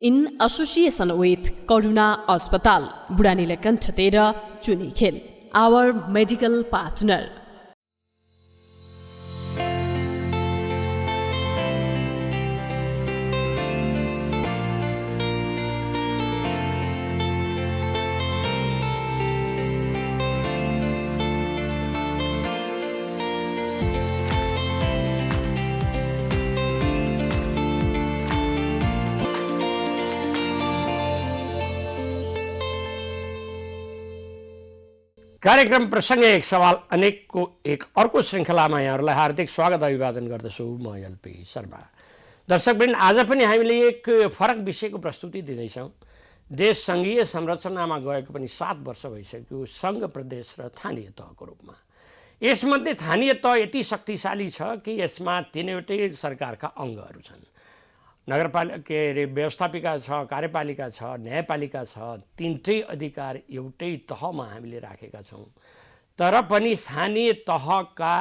in association with Karuna Hospital, Buranilakantha 13, Chunikhel, our medical partner. कार्यक्रम प्रसङ्ग एक सवाल अनेकको एक अर्को श्रृङ्खलामा यहाँहरूलाई हार्दिक स्वागत अभिवादन गर्दछु। म एलपी शर्मा। दर्शकवृन्द, आज पनि हामीले एक फरक विषयको प्रस्तुति दिँदैछौँ। देश सङ्घीय संरचनामा गएको पनि 7 वर्ष भइसक्यो, सङ्घ प्रदेश र स्थानीय तहको रूपमा। यसमध्ये स्थानीय तह यति शक्तिशाली छ कि यसमा 3वटै सरकारका अङ्गहरू छन्। नगरपालिका व्यवस्थापिका छ, कार्यपालिका छ, न्यायपालिका छ। 3टै अधिकार एउटै तहमा हामीले राखेका छौँ। तर पनि स्थानीय तहका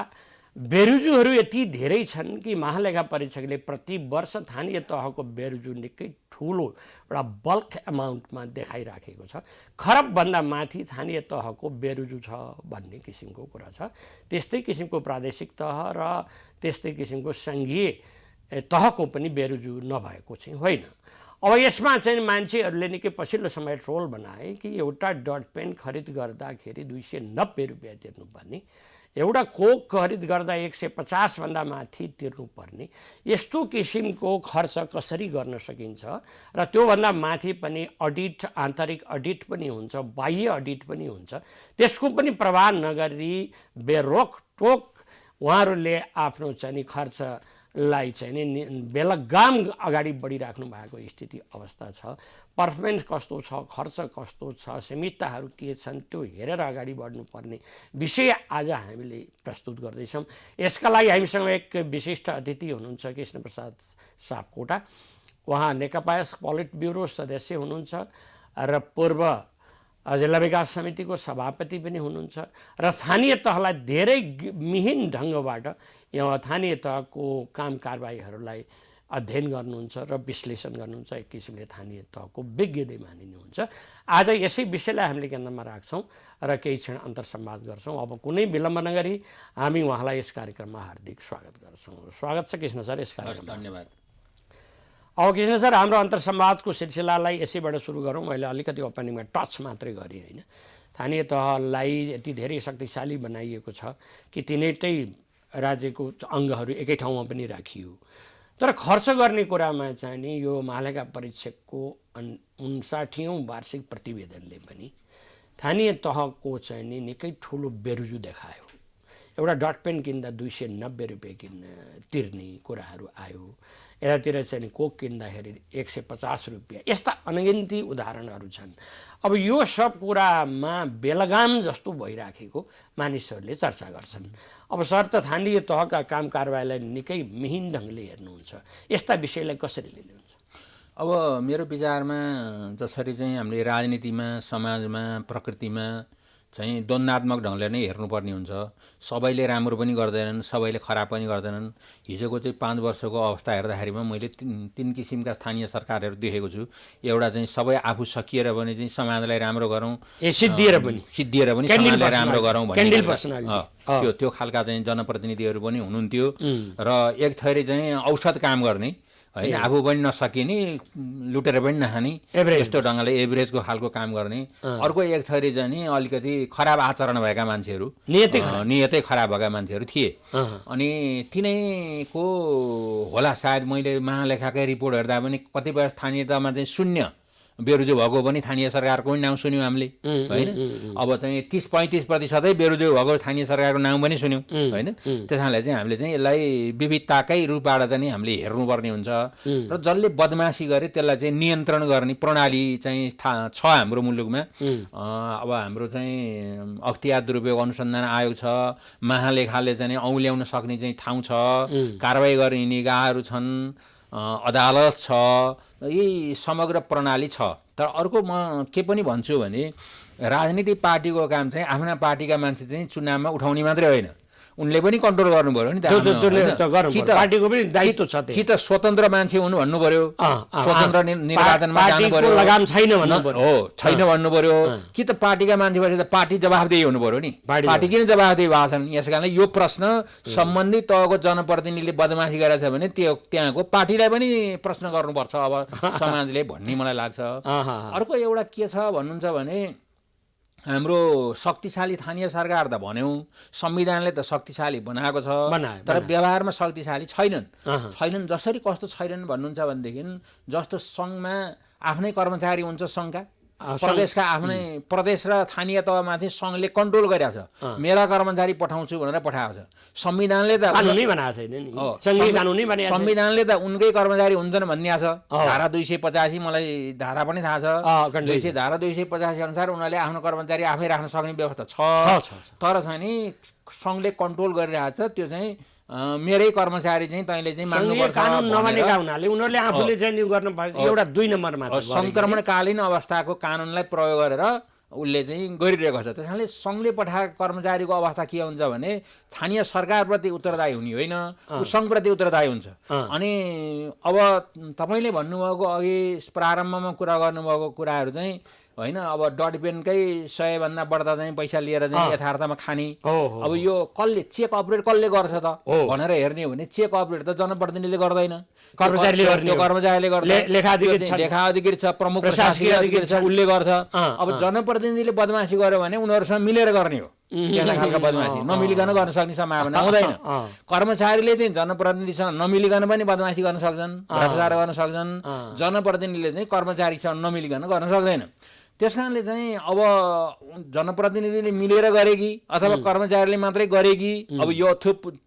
बेरुजुहरू यति धेरै छन् कि महालेखा परीक्षकले प्रति वर्ष स्थानीय तहको बेरुजु निकै ठुलो एउटा बल्क एमाउन्टमा देखाइराखेको छ। खरबभन्दा माथि स्थानीय तहको बेरुजु छ भन्ने किसिमको कुरा छ। त्यस्तै किसिमको प्रादेशिक तह र त्यस्तै किसिमको सङ्घीय तहको पनि बेरुजु नभएको चाहिँ होइन। अब यसमा चाहिँ मान्छेहरूले निकै पछिल्लो समय ट्रोल बनाए कि एउटा डट पेन खरिद गर्दाखेरि 290 रुपियाँ तिर्नुपर्ने, एउटा कोक खरिद गर्दा 150 भन्दा माथि तिर्नुपर्ने, यस्तो किसिमको खर्च कसरी गर्न सकिन्छ। र त्योभन्दा माथि पनि अडिट, आन्तरिक अडिट पनि हुन्छ, बाह्य अडिट पनि हुन्छ। त्यसको पनि प्रभाव नगरी बेरोकटोक उहाँहरूले आफ्नो चाहिँ खर्च लाई चाहिँ बेलगाम अगाडि बढिराख्नु भएको स्थिति अवस्था छ। पर्फर्मेन्स कस्तो छ, खर्च कस्तो छ, सीमितताहरू के छन्, त्यो हेरेर अगाडि बढ्नुपर्ने विषय आज हामीले प्रस्तुत गर्दैछौँ। यसका लागि हामीसँग एक विशिष्ट अतिथि हुनुहुन्छ, कृष्णप्रसाद सापकोटा। उहाँ नेकपा पोलिट ब्युरो सदस्य हुनुहुन्छ र पूर्व जिल्ला विकास समितिको सभापति पनि हुनुहुन्छ र स्थानीय तहलाई धेरै मिहिन ढङ्गबाट स्थानीय तहको काम कारबाहीहरूलाई अध्ययन गर्नुहुन्छ र विश्लेषण गर्नुहुन्छ। एक किसिमले स्थानीय तहको विज्ञ नै मानिनुहुन्छ। आज यसै विषयलाई हामीले केन्द्रमा राख्छौँ र केही क्षण अन्तर्संवाद गर्छौँ। अब कुनै विलम्ब नगरी हामी उहाँलाई यस कार्यक्रममा हार्दिक स्वागत गर्छौँ। स्वागत छ कृष्ण सर यस कार्यक्रममा। धन्यवाद। अब कृष्ण सर, हाम्रो अन्तर्संवादको सिलसिलालाई यसैबाट सुरु गरौँ। मैले अलिकति ओपनिङमा टच मात्रै गरेँ होइन। स्थानीय तहलाई यति धेरै शक्तिशाली बनाइएको छ कि 3टै राज्यको अङ्गहरू एकै ठाउँमा पनि राखियो। तर खर्च गर्ने कुरामा चाहिँ नि यो महालेखा परीक्षकको 59औं वार्षिक प्रतिवेदनले पनि स्थानीय तहको चाहिँ नि निकै ठुलो बेरुजु देखायो। एउटा डट पेन किन्दा 290 रुपियाँ तिर्ने कुराहरू आयो। यतातिर चाहिँ कोक किन्दाखेरि 150 रुपियाँ। यस्ता अनगिन्ती उदाहरणहरू छन्। अब यो सब कुरामा बेलगाम जस्तो भइराखेको मानिसहरूले चर्चा गर्छन्। अब सर त स्थानीय तहका काम कारबाहीलाई निकै मिहिन ढङ्गले हेर्नुहुन्छ, यस्ता विषयलाई कसरी लिनुहुन्छ? अब मेरो विचारमा जसरी चाहिँ हामीले राजनीतिमा, समाजमा, प्रकृतिमा चाहिँ द्वन्द्वात्मक ढङ्गले नै हेर्नुपर्ने हुन्छ। सबैले राम्रो पनि गर्दैनन्, सबैले खराब पनि गर्दैनन्। हिजोको चाहिँ 5 वर्षको अवस्था हेर्दाखेरिमा मैले तीन किसिमका स्थानीय सरकारहरू देखेको छु। एउटा चाहिँ सबै आफू सकिएर पनि चाहिँ समाजलाई राम्रो गरौँ, सिद्धिएर पनि समाजलाई राम्रो गरौँ भन्ने त्यो खालका चाहिँ जनप्रतिनिधिहरू पनि हुनुहुन्थ्यो। र एक थरी चाहिँ औसत काम गर्ने होइन, आफू पनि नसकिने, लुटेर पनि नखाने, यस्तो ढङ्गले एभरेजको खालको काम गर्ने। अर्को एक थरी चाहिँ नि अलिकति खराब आचरण भएका मान्छेहरू, नियतै खराब भएका मान्छेहरू थिए। अनि तिनैको होला सायद मैले महालेखाकै रिपोर्ट हेर्दा पनि कतिपय स्थानीय तहमा चाहिँ 0 बेरुजु भएको पनि स्थानीय सरकारको पनि नाउँ सुन्यौँ हामीले होइन। अब चाहिँ 30-35% बेरुजु भएको स्थानीय सरकारको नाउँ पनि सुन्यौँ होइन। त्यसैले चाहिँ हामीले चाहिँ यसलाई विविधताकै रूपबाट चाहिँ हामीले हेर्नुपर्ने हुन्छ। र जसले बदमासी गरे त्यसलाई चाहिँ नियन्त्रण गर्ने प्रणाली चाहिँ छ हाम्रो मुलुकमा। अब हाम्रो चाहिँ अख्तियार दुरुपयोग अनुसन्धान आयोग छ, महालेखाले चाहिँ औल्याउन सक्ने चाहिँ ठाउँ छ, कारबाही गर्ने निकायहरू छन्, अदालत छ, यी समग्र प्रणाली छ। तर अर्को म के पनि भन्छु भने राजनीतिक पार्टीको काम चाहिँ आफ्ना पार्टीका मान्छे चाहिँ चुनावमा उठाउने मात्रै होइन, उनले पनि कन्ट्रोल गर्नु पर्यो नि पार्टीको पनि दायित्व छ कि त स्वतन्त्र मान्छे हुनु भन्नु पर्यो, स्वतन्त्र निर्वाचनमा जानु पर्यो, लगाम छैन भन्नु पर्यो, हो छैन भन्नु पर्यो, कि त पार्टीका मान्छे भएपछि त पार्टी जवाफदेही हुनु पर्यो नि। पार्टी किन जवाफदेही भएको छन्? यस कारणले यो प्रश्न सम्बन्धित तहको जनप्रतिनिधिले बदमासी गरेछ भने त्यहाँको पार्टीलाई पनि प्रश्न गर्नुपर्छ अब समाजले भन्ने मलाई लाग्छ। अर्को एउटा के छ भन्नुहुन्छ भने हाम्रो शक्तिशाली स्थानीय सरकार त भन्यौँ, संविधानले त शक्तिशाली बनाएको छ, तर व्यवहारमा शक्तिशाली छैनन्। जसरी कस्तो छैनन् भन्नुहुन्छ भनेदेखि जस्तो सङ्घमा आफ्नै कर्मचारी हुन्छ, सङ्घका प्रदेशका आफ्नै प्रदेश र स्थानीय तहमा चाहिँ सङ्घले कन्ट्रोल गरेको छ, मेरा कर्मचारी पठाउँछु भनेर पठाएको छ। संविधानले त संविधानले त उनकै कर्मचारी हुन्छन् भनिदिएको छ। धारा 285 मलाई धारा पनि थाहा छ, धारा 285 अनुसार उनीहरूले आफ्नो कर्मचारी आफै राख्न सक्ने व्यवस्था छ। तर चाहिँ नि सङ्घले कन्ट्रोल गरिरहेको छ, त्यो चाहिँ मेरै कर्मचारी चाहिँ तैँले चाहिँ माग्नुपर्छ कानुन नमानेका हुनाले उनीहरूले आफूले चाहिँ गर्न एउटा 2 नम्बरमा छ। सङ्क्रमणकालीन अवस्थाको कानुनलाई प्रयोग गरेर उसले चाहिँ गरिरहेको छ। त्यस कारणले सङ्घले पठाएको कर्मचारीको अवस्था के हुन्छ भने स्थानीय सरकारप्रति उत्तरदायी हुने होइन, ऊ सङ्घप्रति उत्तरदायी हुन्छ। अनि अब तपाईँले भन्नुभएको अघि प्रारम्भमा कुरा गर्नुभएको कुराहरू चाहिँ होइन, अब डट पेनकै 100 भन्दा बढ्दा चाहिँ पैसा लिएर चाहिँ यथार्थमा खाने, अब यो कसले चेक अपरेट कसले गर्छ त भनेर हेर्ने हो भने चेक अपरेट त जनप्रतिनिधिले गर्दैन, कर्मचारीले गर्छ, लेखा अधिकारी छ, प्रमुख प्रशासकीय अधिकारी छ, उसले गर्छ। अब जनप्रतिनिधिले बदमासी गर्यो भने उनीहरूसँग मिलेर गर्ने हो, त्यस्ता खालको बदमासी नमिलिकन गर्न सक्ने सम्भावना हुँदैन। कर्मचारीले चाहिँ जनप्रतिनिधिसँग नमिलिकन पनि बदमासी गर्न सक्छन्, भ्रष्टाचार गर्न सक्छन्, जनप्रतिनिधिले चाहिँ कर्मचारीसँग नमिलिकन गर्न सक्दैन। त्यस कारणले चाहिँ अब जनप्रतिनिधिले मिलेर गरेकी अथवा कर्मचारीले मात्रै गरेकी, अब यो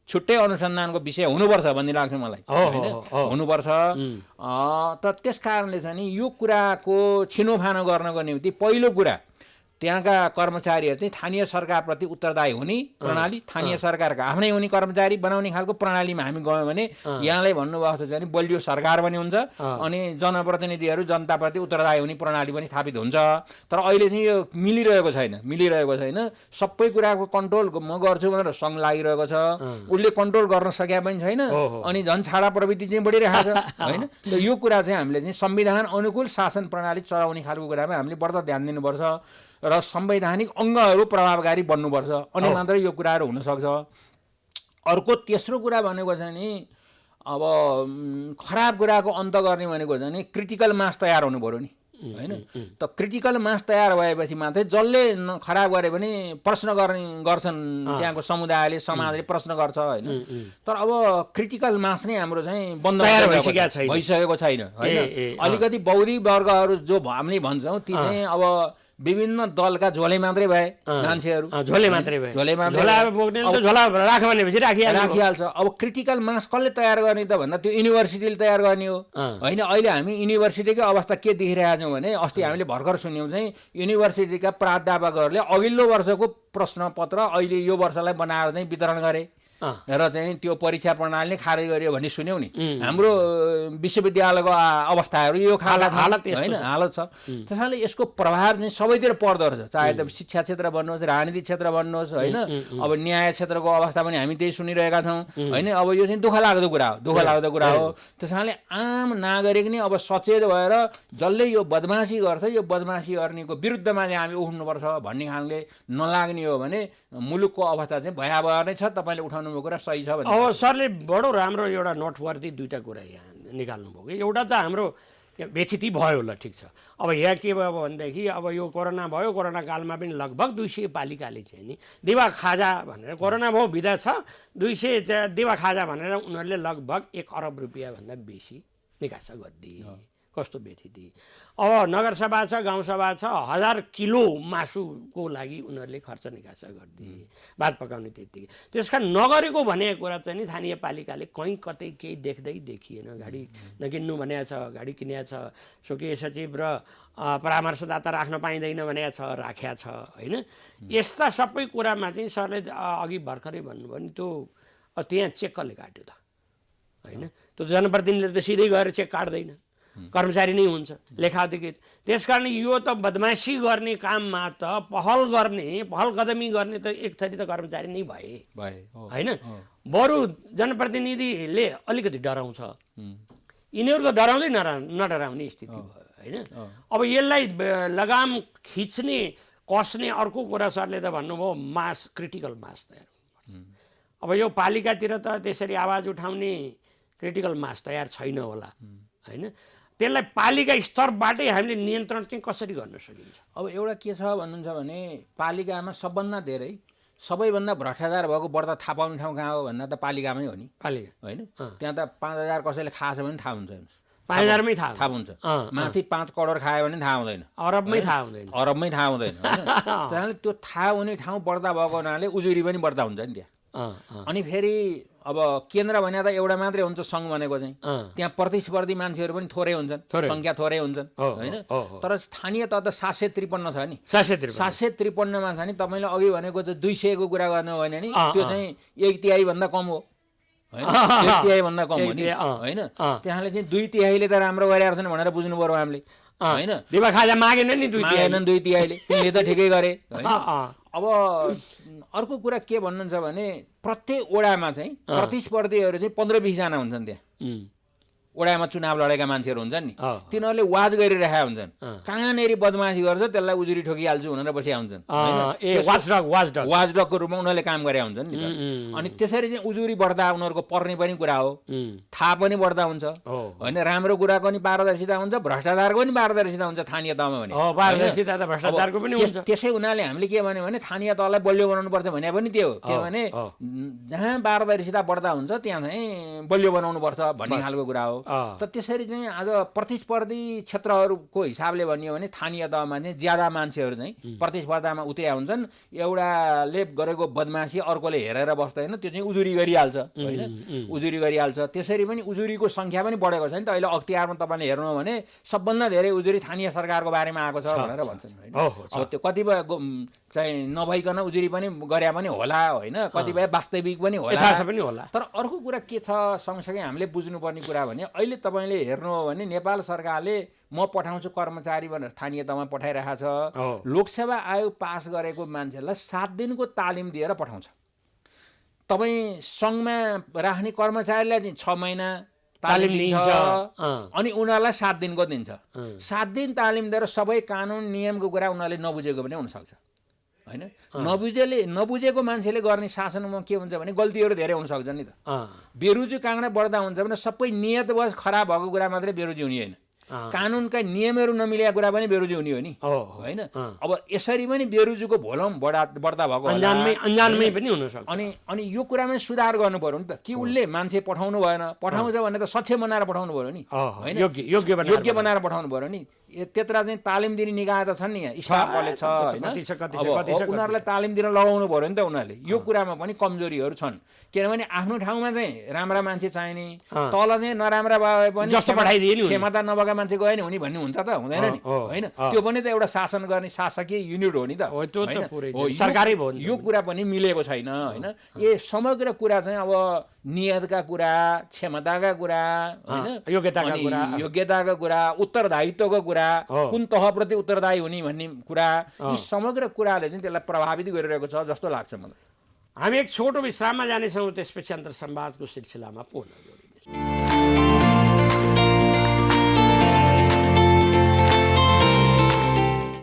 छुट्टै अनुसन्धानको विषय हुनुपर्छ भन्ने लाग्छ मलाई, होइन हुनुपर्छ। त त्यस कारणले चाहिँ यो कुराको छिनोफानो गर्नको निम्ति पहिलो कुरा त्यहाँका कर्मचारीहरू चाहिँ स्थानीय सरकारप्रति उत्तरदायी हुने प्रणाली, स्थानीय सरकारका आफ्नै हुने कर्मचारी बनाउने खालको प्रणालीमा हामी गयौँ भने यहाँलाई भन्नुभएको छ चाहिँ बलियो सरकार पनि हुन्छ अनि जनप्रतिनिधिहरू जनताप्रति उत्तरदायी हुने प्रणाली पनि स्थापित हुन्छ। तर अहिले चाहिँ यो मिलिरहेको छैन। सबै कुराको कन्ट्रोल म गर्छु भनेर सङ्घ लागिरहेको छ, उसले कन्ट्रोल गर्न सके पनि छैन, अनि झन् छाडा प्रवृत्ति चाहिँ बढिरहेको छ, होइन। यो कुरा चाहिँ हामीले चाहिँ संविधान अनुकूल शासन प्रणाली चलाउने खालको कुरामा हामीले बढ्ता ध्यान दिनुपर्छ र संवैधानिक अङ्गहरू प्रभावकारी बन्नुपर्छ, अनि मात्रै यो कुराहरू हुनसक्छ। अर्को तेस्रो कुरा भनेको चाहिँ नि अब खराब कुराको अन्त गर्ने भनेको चाहिँ नि क्रिटिकल मास तयार हुनु पऱ्यो नि, होइन। त क्रिटिकल मास तयार भएपछि मात्रै जसले खराब गरे भने प्रश्न गर्छन्, त्यहाँको समुदायले समाजले प्रश्न गर्छ, होइन। तर अब क्रिटिकल मास नै हाम्रो चाहिँ बन्द भइसकेको छैन, होइन। अलिकति बौद्धिक वर्गहरू जो हामीले भन्छौँ ती चाहिँ अब विभिन्न दलका झोले मात्रै भए मान्छेहरू, राखिहाल्छ। अब क्रिटिकल मास कसले तयार गर्ने त भन्दा त्यो युनिभर्सिटीले तयार गर्ने हो, होइन। अहिले हामी युनिभर्सिटीकै अवस्था के देखिरहेका छौँ भने अस्ति हामीले भर्खर सुन्यौँ चाहिँ युनिभर्सिटीका प्राध्यापकहरूले अघिल्लो वर्षको प्रश्नपत्र अहिले यो वर्षलाई बनाएर चाहिँ वितरण गरे र चाहिँ त्यो परीक्षा प्रणालीले खारेज गर्यो भन्ने सुन्यौँ नि। हाम्रो विश्वविद्यालयको अवस्थाहरू यो हालत छ। त्यसैले यसको प्रभाव चाहिँ सबैतिर पर्दो रहेछ, चाहे त शिक्षा क्षेत्र भन्नुहोस्, राजनीतिक क्षेत्र भन्नुहोस्, होइन। अब न्याय क्षेत्रको अवस्था पनि हामी त्यही सुनिरहेका छौँ, होइन। अब यो चाहिँ दुःख लाग्दो कुरा हो। त्यसैले आम नागरिक नै अब सचेत भएर जसले यो बदमासी गर्छ, यो बदमासी गर्नेको विरुद्धमा चाहिँ हामी उठ्नुपर्छ भन्ने खालले नलाग्ने हो भने मुलुकको अवस्था चाहिँ भयावह नै छ। तपाईँले उठाउनु कुरा सही छ। अब सरले बडो राम्रो एउटा नोटवर्दी 2टा कुरा यहाँ निकाल्नु भयो कि एउटा त हाम्रो बेचिती भयो, ल ठिक छ। अब यहाँ के भयो भनेदेखि अब यो कोरोना भयो, कोरोना कालमा पनि लगभग 200 पालिकाले चाहिँ नि देवा खाजा भनेर, कोरोना भयो बिदा छ, 200 देवा खाजा भनेर उनीहरूले लगभग 1 अरब रुपियाँभन्दा बेसी निकासा गरिदिए। कस्तो बेथिति। अब नगरसभा छ, गाउँसभा छ, 1000 किलो मासुको लागि उनीहरूले खर्च निकासा गरिदिए, भात पकाउने त्यतिकै। त्यसका नगरेको भनेको कुरा चाहिँ नि स्थानीय पालिकाले कहीँ कतै केही देख्दै देखिएन। गाडी नकिन्नु भनेको छ, गाडी किनेको छ, स्वकीय सचिव र परामर्शदाता राख्न पाइँदैन भनेको छ, राखेको छ, होइन। यस्ता सबै कुरामा चाहिँ सरले अघि भर्खरै भन्नुभयो नि, त्यो त्यहाँ चेक कसले काट्यो त, होइन। त्यो जनप्रतिनिधिले त सिधै गएर चेक काट्दैन, कर्मचारी नै हुन्छ लेखाधिकृत। त्यसकारण यो त बदमासी गर्ने काममा त पहल कदमी गर्ने त एक थरी त कर्मचारी नै भए होइन। बरु जनप्रतिनिधिले अलिकति डराउँछ, यिनीहरू त डराउँदै नडराउने स्थिति भयो होइन। अब यसलाई लगाम खिच्ने कस्ने अर्को कुरा सरले त भन्नुभयो मास, क्रिटिकल मास तयार हुनुपर्छ। अब यो पालिकातिर त त्यसरी आवाज उठाउने क्रिटिकल मास तयार छैन होला होइन। त्यसलाई पालिका स्तरबाटै हामीले नियन्त्रण चाहिँ कसरी गर्न सकिन्छ? अब एउटा के छ भन्नुहुन्छ भने पालिकामा सबभन्दा धेरै सबैभन्दा भ्रष्टाचार भएको बढ्ता थाहा पाउने ठाउँ कहाँ हो भन्दा त पालिकामै हो नि। पालिका होइन, त्यहाँ त 5,000 कसैले खाएछ भने थाहा हुन्छ, 5,000मै थाहा हुन्छ। माथि 5 करोड खायो भने थाहा हुँदैन, अरबमै थाहा हुँदैन होइन। त्यहाँले त्यो थाहा हुने ठाउँ बढ्ता भएको हुनाले उजुरी पनि बढ्ता हुन्छ नि त्यहाँ। अनि फेरि अब केन्द्र भने त एउटा मात्रै हुन्छ सङ्घ भनेको चाहिँ, त्यहाँ प्रतिस्पर्धी मान्छेहरू पनि थोरै हुन्छन्, सङ्ख्या थोरै हुन्छन् होइन। तर स्थानीय तह त 753 छ नि, 753मा छ नि। तपाईँले अघि भनेको त 200 को कुरा गर्नु हो भने नि त्यो चाहिँ 1/3 भन्दा कम हो होइन, 1/3 भन्दा कम हो नि होइन। त्यहाँले चाहिँ 2/3 त राम्रो गरिरहेको छन् भनेर बुझ्नु पर्यो हामीले होइन। दिवा खाजा मागेन नि 2/3 तिमीले त ठिकै गरे होइन। अब अर्को कुरा के भन्नुहुन्छ भने प्रत्येक वडामा चाहिँ प्रतिस्पर्धीहरू चाहिँ 15-20 जना हुन्छन् त्यहाँ। वडामा चुनाव लडेका मान्छेहरू हुन्छन् नि, तिनीहरूले वाज गरिरहेका हुन्छन्, कहाँनिर बदमासी गर्छ त्यसलाई उजुरी ठोकिहाल्छु भनेर बसिया हुन्छन्। वाचडगको रूपमा उनीहरूले काम गरे हुन्छन् नि त। अनि त्यसरी चाहिँ उजुरी बढ्दा उनीहरूको पर्ने पनि कुरा हो, थाहा पनि बढ्दा हुन्छ होइन। राम्रो कुराको पनि पारदर्शिता हुन्छ, भ्रष्टाचारको पनि पारदर्शिता हुन्छ स्थानीय तहमा भने। पारदर्शिता त भ्रष्टाचारको पनि हुन्छ। त्यसै हुनाले हामीले के भन्यो भने स्थानीय तहलाई बलियो बनाउनुपर्छ भने पनि त्यो हो। किनभने जहाँ पारदर्शिता बढ्दा हुन्छ त्यहाँ चाहिँ बलियो बनाउनुपर्छ भन्ने खालको कुरा हो। त त्यसरी चाहिँ आज प्रतिस्पर्धी क्षेत्रहरूको हिसाबले भनियो भने स्थानीय तहमा चाहिँ ज्यादा मान्छेहरू चाहिँ प्रतिस्पर्धामा उत्रिया हुन्छन्। एउटाले गरेको बदमासी अर्कोले हेरेर बस्दैन, त्यो चाहिँ उजुरी गरिहाल्छ होइन, उजुरी गरिहाल्छ। त्यसरी पनि उजुरीको सङ्ख्या पनि बढेको छ नि त। अहिले अख्तियारमा तपाईँले हेर्नु हो भने सबभन्दा धेरै उजुरी स्थानीय सरकारको बारेमा आएको छ भनेर भन्छन् होइन। अब त्यो कतिपय चाहिँ नभइकन उजुरी पनि गरे पनि होला होइन, कतिपय वास्तविक पनि होला। तर अर्को कुरा के छ सँगसँगै हामीले बुझ्नुपर्ने कुरा भने अहिले तपाईँले हेर्नु हो भने नेपाल सरकारले म पठाउँछु कर्मचारी भनेर स्थानीय तहमा पठाइरहेको छ। लोकसेवा आयोग पास गरेको मान्छेलाई 7 दिनको तालिम दिएर पठाउँछ। तपाईँ सङ्घमा राख्ने कर्मचारीलाई चाहिँ 6 महिना तालिम दिन्छ अनि उनीहरूलाई 7 दिनको दिन्छ। 7 दिन तालिम दिएर सबै कानुन नियमको कुरा उनीहरूले नबुझेको पनि हुनसक्छ होइन। नबुझेको मान्छेले गर्ने शासनमा के हुन्छ भने गल्तीहरू धेरै हुनसक्छ नि त। बेरोजी काँडा बढ्दा हुन्छ भने सबै नियतवश खराब भएको कुरा मात्रै बेरोजी हुने होइन, कानुनका नियमहरू नमिलेका कुरा पनि बेरोजी हुने हो नि होइन। अब यसरी पनि बेरोजीको भोलम बढ्दा भएको अन्जानमै पनि हुनसक्छ। अनि यो कुरामा सुधार गर्नु पर्यो नि त। कि उसले मान्छे पठाउनु भएन, पठाउँछ भने त सक्षम बनाएर पठाउनु पर्यो नि होइन, योग्य बनाएर पठाउनु पर्यो नि। त्यत्रा चाहिँ तालिम दिने निकाय त छन् नि, यहाँ स्टाफ कलेज छ होइन, उनीहरूलाई तालिम दिन लगाउनु पर्यो नि त उनीहरूले। यो कुरामा पनि कमजोरीहरू छन्। किनभने आफ्नो ठाउँमा चाहिँ राम्रा मान्छे चाहिने, तल चाहिँ नराम्रा भए पनि क्षमता नभएका मान्छे गयो नि हुने भन्ने हुन्छ त हुँदैन नि होइन। त्यो पनि त एउटा शासन गर्ने शासकीय युनिट हो नि त, सरकारै भयो। यो कुरा पनि मिलेको छैन होइन। यो समग्र कुरा चाहिँ अब नियतका कुरा, क्षमताका कुरा होइन, योग्यताका कुरा, उत्तरदायित्वको कुरा, कुन तहप्रति उत्तरदायी हुने भन्ने कुरा, यी समग्र कुराले चाहिँ त्यसलाई प्रभावित गरिरहेको छ जस्तो लाग्छ मलाई। हामी एक छोटो विश्राममा जानेछौँ, त्यसपछि अन्तर संवादको सिलसिलामा पुनः जोडिनेछौँ।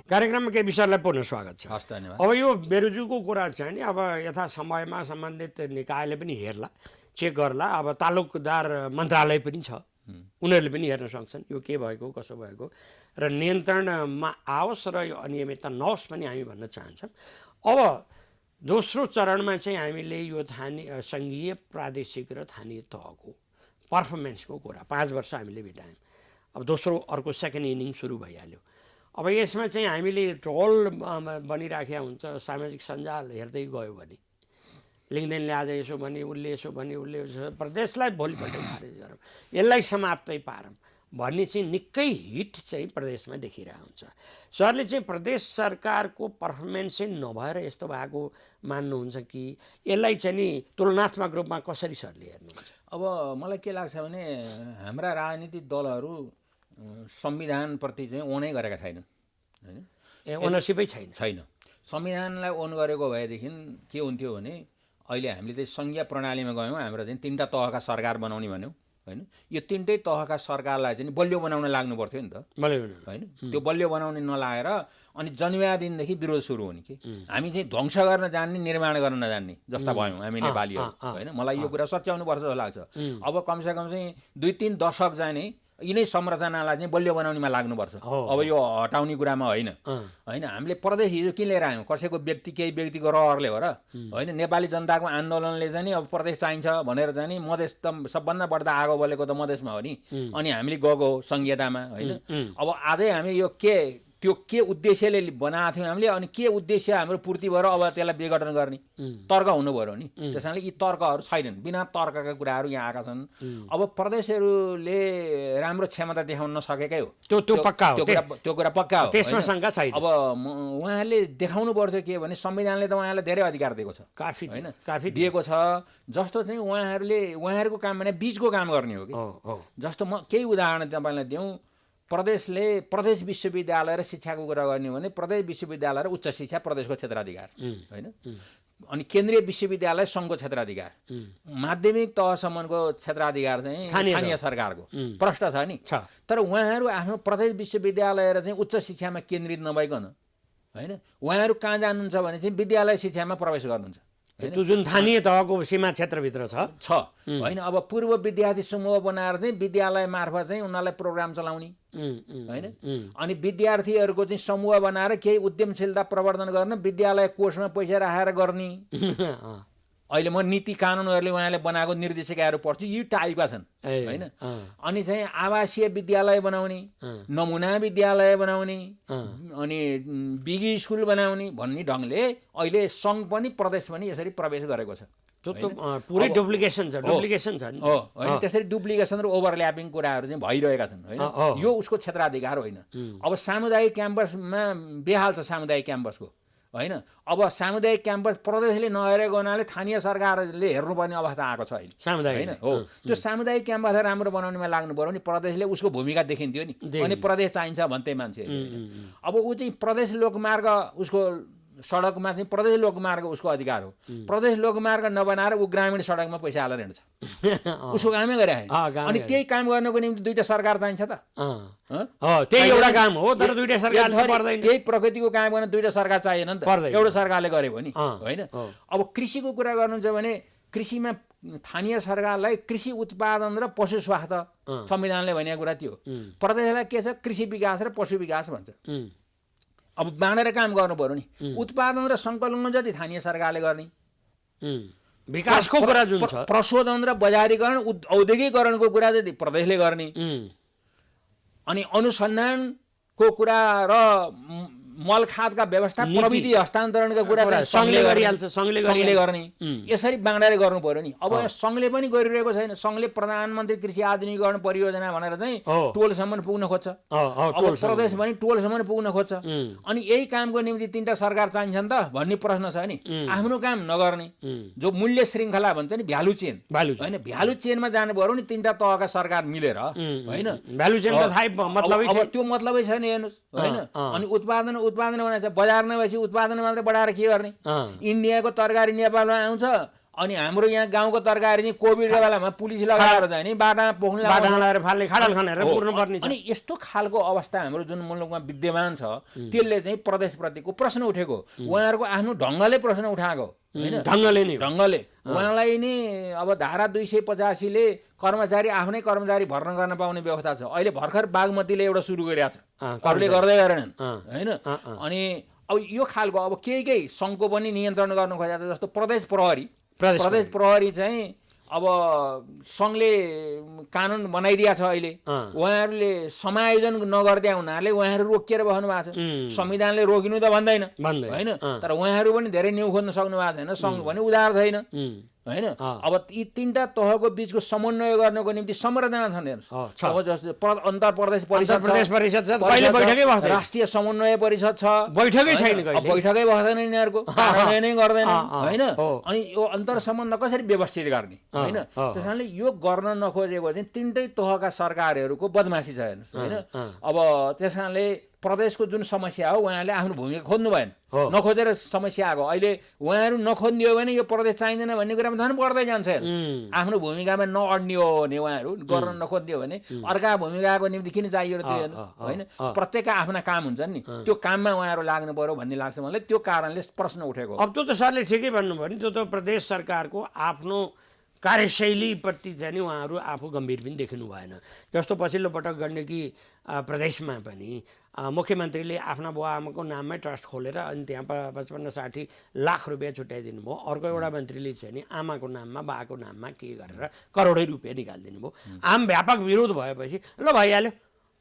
कार्यक्रममा केही विषयलाई पुनः स्वागत छ। धन्यवाद। अब यो बेरोजीको कुरा चाहिँ नि अब यथा समयमा सम्बन्धित निकायले पनि हेर्ला, चेक गर्ला। अब तालुकदार मन्त्रालय पनि छ, उनीहरूले पनि हेर्न सक्छन् यो के भएको कसो भएको र नियन्त्रणमा आओस् र यो अनियमितता नहोस् पनि हामी भन्न चाहन्छौँ। अब दोस्रो चरणमा चाहिँ हामीले यो सङ्घीय, प्रादेशिक र स्थानीय तहको पर्फर्मेन्सको कुरा 5 वर्ष हामीले बितायौँ। अब दोस्रो अर्को सेकेन्ड इनिङ सुरु भइहाल्यो। अब यसमा चाहिँ हामीले ट्रोल बनिराखेका हुन्छ, सामाजिक सञ्जाल हेर्दै गयो भने लिङ्कदेनले आज यसो भने उसले यसो भने उसले प्रदेशलाई भोलिपल्ट खारेज गरौँ, यसलाई समाप्तै पारौँ भन्ने चाहिँ निकै हिट चाहिँ प्रदेशमा देखिरहेको हुन्छ। सरले चाहिँ प्रदेश सरकारको पर्फर्मेन्स चाहिँ नभएर यस्तो भएको मान्नुहुन्छ कि यसलाई चाहिँ नि तुलनात्मक रूपमा कसरी सरले हेर्नुहुन्छ? अब मलाई के लाग्छ भने हाम्रा राजनीतिक दलहरू संविधानप्रति चाहिँ ओनै गरेका छैनन् हैन। ओनरसिपै छैन। संविधानलाई ओन गरेको भएदेखि के हुन्थ्यो भने अहिले हामीले चाहिँ सङ्घीय प्रणालीमा गयौँ, हाम्रो चाहिँ 3टा तहका सरकार बनाउने भन्यौँ हैन। यो 3टै तहका सरकारलाई चाहिँ बलियो बनाउन लाग्नु पर्थ्यो नि त हैन। त्यो बलियो बनाउने नलागेर अनि जन्मिया दिनदेखि विरोध सुरु हुने कि हामी चाहिँ ध्वंस गर्न जान्ने, निर्माण गर्न नजान्ने जस्ता भयौँ हामी नेपालीहरू हैन। मलाई यो कुरा सच्याउनु पर्छ जस्तो लाग्छ। अब कमसेकम चाहिँ 2-3 दशक जाने यिनै संरचनालाई चाहिँ बलियो बनाउनेमा लाग्नुपर्छ। अब यो हटाउने कुरामा होइन हैन। हामीले प्रदेश हिजो किन लिएर आयौँ? कसैको व्यक्ति, केही व्यक्तिको रहरले हो र हैन। नेपाली जनताको आन्दोलनले चाहिँ अब प्रदेश चाहिन्छ भनेर चाहिँ मधेस त सबभन्दा बढ्दा आगो बलेको त मधेसमा हो नि। अनि हामीले गएको हो सङ्घीयतामा हैन। अब आजै हामी यो त्यो के उद्देश्यले बनाएको थियौँ हामीले, अनि के उद्देश्य हाम्रो पूर्ति भएर अब त्यसलाई विघटन गर्ने तर्क हुनु पर्यो नि। त्यस कारणले यी तर्कहरू छैनन्, बिना तर्कका कुराहरू यहाँ आएका छन्। अब प्रदेशहरूले राम्रो क्षमता देखाउन नसकेकै हो, त्यो कुरा पक्का हो, त्यसमा शङ्का छैन। अब उहाँहरूले देखाउनु पर्थ्यो के भने संविधानले त उहाँलाई धेरै अधिकार दिएको छ, काफी दिएको छ। जस्तो चाहिँ उहाँहरूको काम भने बीचको काम गर्ने हो कि। जस्तो म केही उदाहरण तपाईँलाई दिउँ। प्रदेश विश्वविद्यालय र शिक्षाको कुरा गर्ने हो भने प्रदेश विश्वविद्यालय र उच्च शिक्षा प्रदेशको क्षेत्राधिकार हैन। अनि केन्द्रीय विश्वविद्यालय सङ्घको क्षेत्राधिकार, माध्यमिक तहसम्मको क्षेत्राधिकार चाहिँ स्थानीय सरकारको प्रष्ट छ नि। तर उहाँहरू आफ्नो प्रदेश विश्वविद्यालय र चाहिँ उच्च शिक्षामा केन्द्रित नभइकन हैन, उहाँहरू कहाँ जानुहुन्छ भने चाहिँ विद्यालय शिक्षामा प्रवेश गर्नुहुन्छ। त्यो जुन स्थानीय तहको सीमा क्षेत्रभित्र छ हैन। अब पूर्व विद्यार्थी समूह बनाएर चाहिँ विद्यालय मार्फत चाहिँ उनीहरूलाई प्रोग्राम चलाउने हैन। अनि विद्यार्थीहरूको चाहिँ समूह बनाएर केही उद्यमशीलता प्रवर्धन गर्न विद्यालय कोषमा पैसा राखेर गर्ने। अहिले म नीति कानुनहरूले उहाँले बनाएको निर्देशिकाहरू पढ्छु, यी टाइपका छन् हैन। अनि चाहिँ आवासीय विद्यालय बनाउने, नमुना विद्यालय बनाउने, अनि बिगी स्कुल बनाउने भन्ने ढङ्गले अहिले सङ्घ पनि प्रदेश पनि यसरी प्रवेश गरेको छ। पुरै डुप्लिकेसन छ नि हैन। त्यसरी डुप्लिकेसन र ओभरल्यापिङ कुराहरू चाहिँ भइरहेका छन् हैन। यो उसको क्षेत्राधिकार होइन। अब सामुदायिक क्याम्पसमा बेहाल छ सामुदायिक क्याम्पसको हैन। अब सामुदायिक क्याम्पस प्रदेशले नहेरेको हुनाले स्थानीय सरकारले हेर्नुपर्ने अवस्था आएको छ अहिले हैन। हो, त्यो सामुदायिक क्याम्पसलाई राम्रो बनाउनेमा लाग्नु पर्यो नि। प्रदेशले उसको भूमिका देखिन्थ्यो नि, अनि प्रदेश चाहिन्छ भन्थे मान्छे। अब ऊ चाहिँ प्रदेश लोकमार्ग, उसको सडकमा चाहिँ प्रदेश लोकमार्ग उसको अधिकार हो। प्रदेश लोकमार्ग नबनाएर ऊ ग्रामीण सडकमा पैसा हालेर हिँड्छ, उसको कामै गरे। अनि त्यही काम गर्नको निम्ति 2टा सरकार चाहिन्छ त। त्यही एउटा काम हो, तर 2टा सरकार पर्दैन। त्यही प्रकृतिको काम गर्न 2टा सरकार चाहिएन नि त, एउटा सरकारले गरे भने हैन। अब कृषिको कुरा गर्नुहुन्छ भने कृषिमा स्थानीय सरकारलाई कृषि उत्पादन र पशु स्वास्थ्य संविधानले भनेको कुरा त्यो। प्रदेशलाई के छ, कृषि विकास र पशु विकास भन्छ। अब बाँडेर काम गर्नु पर्यो नि। उत्पादन र सङ्कलन जति स्थानीय सरकारले गर्ने, विकासको कुरा जुन छ, प्रशोधन र बजारीकरण औद्योगिकरणको कुरा जति प्रदेशले गर्ने, अनि अनुसन्धानको कुरा र मल खादका व्यवस्था, प्रविधि हस्तान्तरणका कुरा सङ्घले गरिहाल्छ, सङ्घले गर्ने। यसरी बाँडेर गर्नु पर्यो नि। अब यहाँ सङ्घले पनि गरिरहेको छैन। सङ्घले प्रधानमन्त्री कृषि आधुनिकीकरण परियोजना भनेर चाहिँ टोलसम्म पुग्न खोज्छ। अब प्रदेश पनि टोलसम्म पुग्न खोज्छ। अनि यही कामको निम्ति 3टा सरकार चाहिन्छ नि त भन्ने प्रश्न छ नि। आफ्नो काम नगर्ने, जो मूल्य श्रृङ्खला भन्छ नि, भ्यालु चेन हैन, भ्यालु चेनमा जानु पर्यो नि। 3टा तहका सरकार मिलेर हैन। भ्यालु चेन त थाहै मतलबै अब त्यो मतलबै छैन हेर्नुहोस् हैन। अनि उत्पादन हुने छ, बजार नभएपछि उत्पादन मात्रै बढाएर के गर्ने? इन्डियाको तरकारी नेपालमा आउँछ, अनि हाम्रो यहाँ गाउँको तरकारी चाहिँ कोभिडको बेलामा पुलिस लगाएर चाहिँ नि बाटामा पोख्ने लगाएर फाल्ने, खाडल खनेर पुर्नुपर्ने छ। अनि यस्तो खालको अवस्था हाम्रो जुन मुलुकमा विद्यमान छ, त्यसले चाहिँ प्रदेशप्रतिको प्रश्न उठेको। उहाँहरूको आफ्नो ढङ्गले प्रश्न उठाएको हैन, ढङ्गले उहाँलाई नि। अब धारा 285ले कर्मचारी आफ्नै कर्मचारी भर्ना गर्न पाउने व्यवस्था छ। अहिले भर्खर बागमतीले एउटा सुरु गरिरहेको छ, अरूले गर्दै गरेनन् हैन। अनि अब यो खालको अब केही सङ्घको पनि नियन्त्रण गर्न खोजेको छ। जस्तो प्रदेश प्रहरी चाहिँ अब सङ्घले कानुन बनाइदिया छ अहिले, उहाँहरूले समायोजन नगर्दिया हुनाले उहाँहरू रोकिएर बस्नु भएको छ। संविधानले रोकिनु त भन्दैन हैन, तर उहाँहरू पनि धेरै न्यु खोज्न सक्नु भएको छैन। सङ्घ भने उदार छैन होइन। अब यी तीनटा तहको बीचको समन्वय गर्नको निम्ति संरचना छन् हेर्नुहोस्। अब जस्तो अन्तर प्रदेश परिषद छ, राष्ट्रिय समन्वय परिषद छ, बैठकै छैन, बैठकै बस्दैन यिनीहरूको, कार्यान्वयनै गर्दैन होइन। अनि यो अन्तर सम्बन्ध कसरी व्यवस्थित गर्ने होइन। त्यस कारणले यो गर्न नखोजेको चाहिँ तीनटै तहका सरकारहरूको बदमासी छ हेर्नुहोस् होइन। अब त्यस कारणले प्रदेशको जुन समस्या हो उहाँले आफ्नो भूमिका खोज्नु भएन, नखोजेर समस्या आएको। अहिले उहाँहरू नखोजिदियो भने यो प्रदेश चाहिँदैन भन्ने कुरामा झन् बढ्दै जान्छ हेर्नुहोस्। आफ्नो भूमिकामा नअड्ने हो भने उहाँहरू गर्न नखोजिदियो भने अर्का भूमिकाको निम्ति किन चाहियो त्यो हेर्नुहोस् होइन। प्रत्येकका आफ्ना काम हुन्छन् नि, त्यो काममा उहाँहरू लाग्नु पर्यो भन्ने लाग्छ मलाई। त्यो कारणले प्रश्न उठेको। अब त्यो त सरले ठिकै भन्नुभयो नि, त्यो त प्रदेश सरकारको आफ्नो कार्यशैलीप्रति चाहिँ नि उहाँहरू आफू गम्भीर पनि देखिनु भएन। जस्तो पछिल्लो पटक गण्डकी प्रदेशमा पनि मुख्यमन्त्रीले आफ्ना बुवा आमाको नाममै ट्रस्ट खोलेर अनि त्यहाँ 55-60 लाख रुपियाँ छुट्याइदिनु भयो। अर्को एउटा मन्त्रीले चाहिँ नि आमाको नाममा बाको नाममा के गरेर करोडै रुपियाँ निकालिदिनु भयो। आम व्यापक विरोध भएपछि ल भइहाल्यो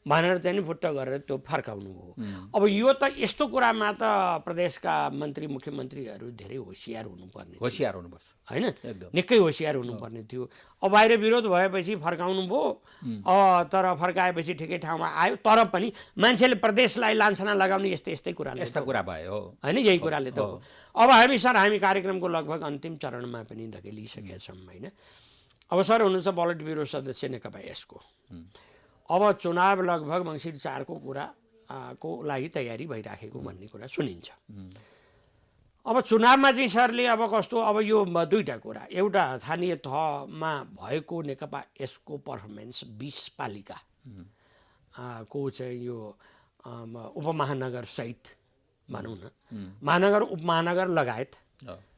भनेर चाहिँ नि फुट्ट गरेर त्यो फर्काउनु हो। अब यो त यस्तो कुरामा त प्रदेशका मन्त्री मुख्यमन्त्रीहरू धेरै होसियार हुनुपर्छ होइन, निकै होसियार हुनुपर्ने थियो। अब बाहिर विरोध भएपछि फर्काउनु भयो, तर फर्काएपछि ठिकै ठाउँमा आयो। तर पनि मान्छेले प्रदेशलाई लान्छना लगाउने यस्तै कुरा भयो होइन, यही कुराले त हो। अब हामी कार्यक्रमको लगभग अन्तिम चरणमा पनि धकेलिसकेका छौँ होइन। अब सर हुनुहुन्छ बजेट ब्युरो सदस्य नेकपा यसको। अब चुनाव लगभग मङ्सिर 4 को को लागि तयारी भइराखेको भन्ने कुरा सुनिन्छ। अब चुनावमा चाहिँ सरले अब कस्तो, अब यो दुईवटा कुरा, एउटा स्थानीय तहमा भएको नेकपा यसको पर्फर्मेन्स 20 पालिका को चाहिँ यो उपमहानगर सहित भनौँ न, महानगर उपमहानगर लगायत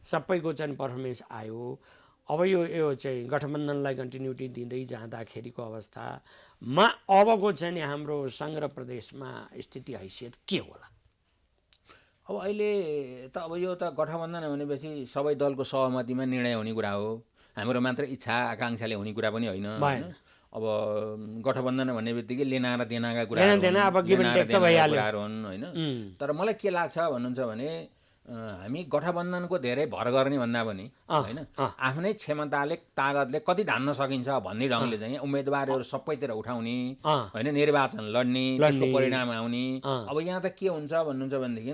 सबैको चाहिँ पर्फर्मेन्स आयो। अब यो चाहिँ गठबन्धनलाई कन्टिन्युटी दिँदै जाँदाखेरिको अवस्थामा अबको चाहिँ नि हाम्रो सङ्घ र प्रदेशमा स्थिति हैसियत के होला? अब अहिले त अब यो त गठबन्धन भनेपछि सबै दलको सहमतिमा निर्णय हुने कुरा हो, हाम्रो मात्र इच्छा आकाङ्क्षाले हुने कुरा पनि होइन। अब गठबन्धन भन्ने बित्तिकै लेना र देनाका कुराहरू हुन् होइन। तर मलाई के लाग्छ भन्नुहुन्छ भने हामी गठबन्धनको धेरै भर गर्ने भन्दा पनि होइन, आफ्नै क्षमताले तागतले कति धान्न सकिन्छ भन्ने ढङ्गले चाहिँ उम्मेदवारहरू सबैतिर उठाउने होइन, निर्वाचन लड्ने, त्यसको परिणाम आउने। अब यहाँ त के हुन्छ भन्नुहुन्छ भनेदेखि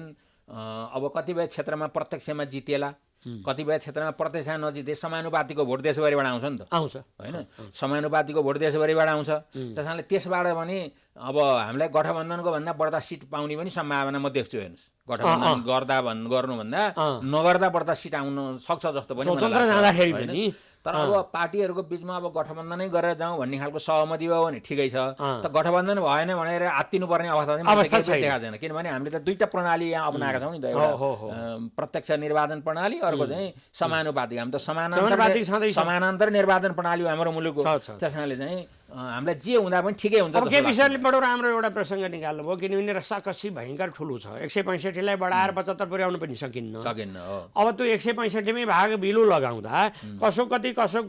अब कतिपय क्षेत्रमा प्रत्यक्षमा जितेला, कतिपय क्षेत्रमा प्रत्यक्ष नजिते समानुपातिको भोट देशभरिबाट आउँछ नि त होइन, समानुपातिको भोट देशभरिबाट आउँछ। त्यस कारणले त्यसबाट पनि अब हामीलाई गठबन्धनको भन्दा बढ्दा सिट पाउने पनि सम्भावना म देख्छु हेर्नुहोस्। गठबन्धन गर्नुभन्दा नगर्दा बढ्दा सिट आउन सक्छ जस्तो पनि होइन। तर अब पार्टीहरूको बिचमा अब गठबन्धनै गरेर जाउँ भन्ने खालको सहमति भयो भने ठिकै छ। त गठबन्धन भएन भनेर आत्तिनुपर्ने अवस्था चाहिँ देखा छैन। किनभने हामीले त दुईवटा प्रणाली यहाँ अपनाएका छौँ नि त, एउटा प्रत्यक्ष निर्वाचन प्रणाली, अर्को चाहिँ समानुपातिक। हामी त समानान्तर निर्वाचन प्रणाली हो हाम्रो मुलुकको। त्यस कारणले चाहिँ हामीलाई जे हुँदा पनि ठिकै हुन्छ। के विषयले बडो राम्रो एउटा प्रसङ्ग निकाल्नु भयो, किनभने रसाकसी भयङ्कर ठुलो छ। 165लाई बढाएर 75 पुर्याउनु पनि सकिन्न। अब त्यो 165मै भाग भिलो लगाउँदा कसो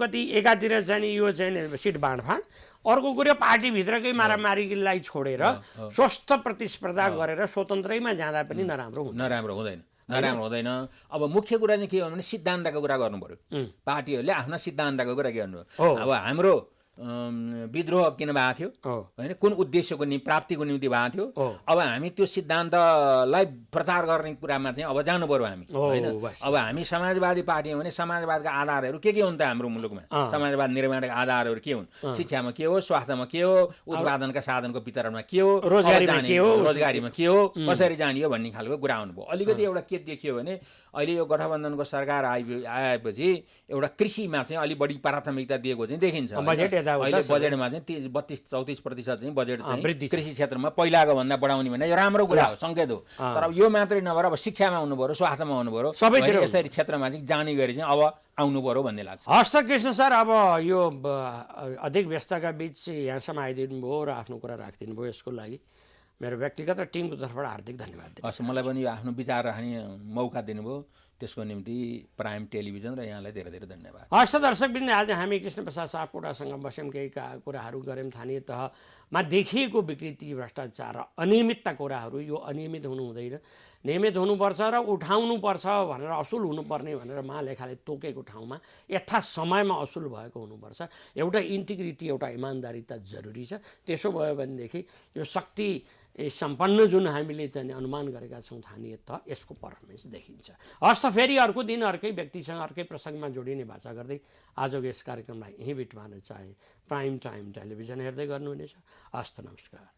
कति एकातिर चाहिँ यो चाहिँ सिट बाँडफाँड, अर्को कुरो पार्टीभित्रकै मारामारीलाई छोडेर स्वस्थ प्रतिस्पर्धा गरेर स्वतन्त्रैमा जाँदा पनि नराम्रो हुँदैन। अब मुख्य कुरा चाहिँ के हो भने सिद्धान्तको कुरा गर्नु पर्यो। पार्टीहरूले आफ्ना सिद्धान्तको कुरा के गर्नु पर्यो। अब हाम्रो विद्रोह किन भएको थियो होइन, कुन उद्देश्यको निम्ति, प्राप्तिको निम्ति भएको थियो। अब हामी त्यो सिद्धान्तलाई प्रचार गर्ने कुरामा चाहिँ अब जानु पर्यो हामी होइन। अब हामी समाजवादी पार्टी हो भने समाजवादका आधारहरू के हुन् त हाम्रो मुलुकमा? समाजवाद निर्माणका आधारहरू के हुन्? शिक्षामा के हो, स्वास्थ्यमा के हो, उत्पादनका साधनको वितरणमा के हो, रोजगारीमा के हो, कसरी जानियो भन्ने खालको कुरा आउनुभयो। अलिकति एउटा के देखियो भने अहिले यो गठबन्धनको सरकार आएपछि एउटा कृषिमा चाहिँ अलिक बढी प्राथमिकता दिएको चाहिँ देखिन्छ। अहिले बजेटमा चाहिँ 32-34% चाहिँ बजेट चाहिँ कृषि क्षेत्रमा पहिलाको भन्दा बढाउने भने यो राम्रो कुरा हो, सङ्केत हो। तर अब यो मात्रै नभएर अब शिक्षामा हुनु पर्यो, स्वास्थ्यमा हुनु पर्यो, सबैतिर यसरी क्षेत्रमा चाहिँ जाने गरी चाहिँ अब आउनु पर्यो भन्ने लाग्छ। हस्त कृष्ण सर, अब यो अधिक व्यस्तका बिच यहाँसम्म आइदिनु भयो र आफ्नो कुरा राखिदिनु भयो, यसको लागि मेरो व्यक्तिगत र टिमको तर्फबाट हार्दिक धन्यवाद। हस्, मलाई पनि यो आफ्नो विचार राख्ने मौका दिनुभयो, त्यसको निम्ति प्राइम टेलिभिजन र यहाँलाई धेरै धेरै धन्यवाद। हस् त दर्शकवृन्द, आज हामी कृष्णप्रसाद सापकोटासँग बस्यौँ, केही कुराहरू गऱ्यौँ। स्थानीय तहमा देखिएको विकृति, भ्रष्टाचार र अनियमितता कुराहरू, यो अनियमित हुनु हुँदैन, नियमित हुनुपर्छ र उठाउनुपर्छ भनेर, असुल हुनुपर्ने भनेर महालेखाले तोकेको ठाउँमा यथा समयमा असुल भएको हुनुपर्छ। एउटा इन्टिग्रिटी, एउटा इमान्दारिता जरुरी छ। त्यसो भयो भनेदेखि यो शक्ति सम्पन्न जुन हामीले चाहिँ अनुमान गरेका छौँ स्थानीय तह, यसको पर्फर्मेन्स देखिन्छ। हस् त, फेरि अर्को दिन अर्कै व्यक्तिसँग अर्कै प्रसङ्गमा जोडिने भाषा गर्दै आजको यस कार्यक्रमलाई यहीँ बिटमार्न चाहे। प्राइम टाइम टेलिभिजन हेर्दै गर्नुहुनेछ। हस् त, नमस्कार।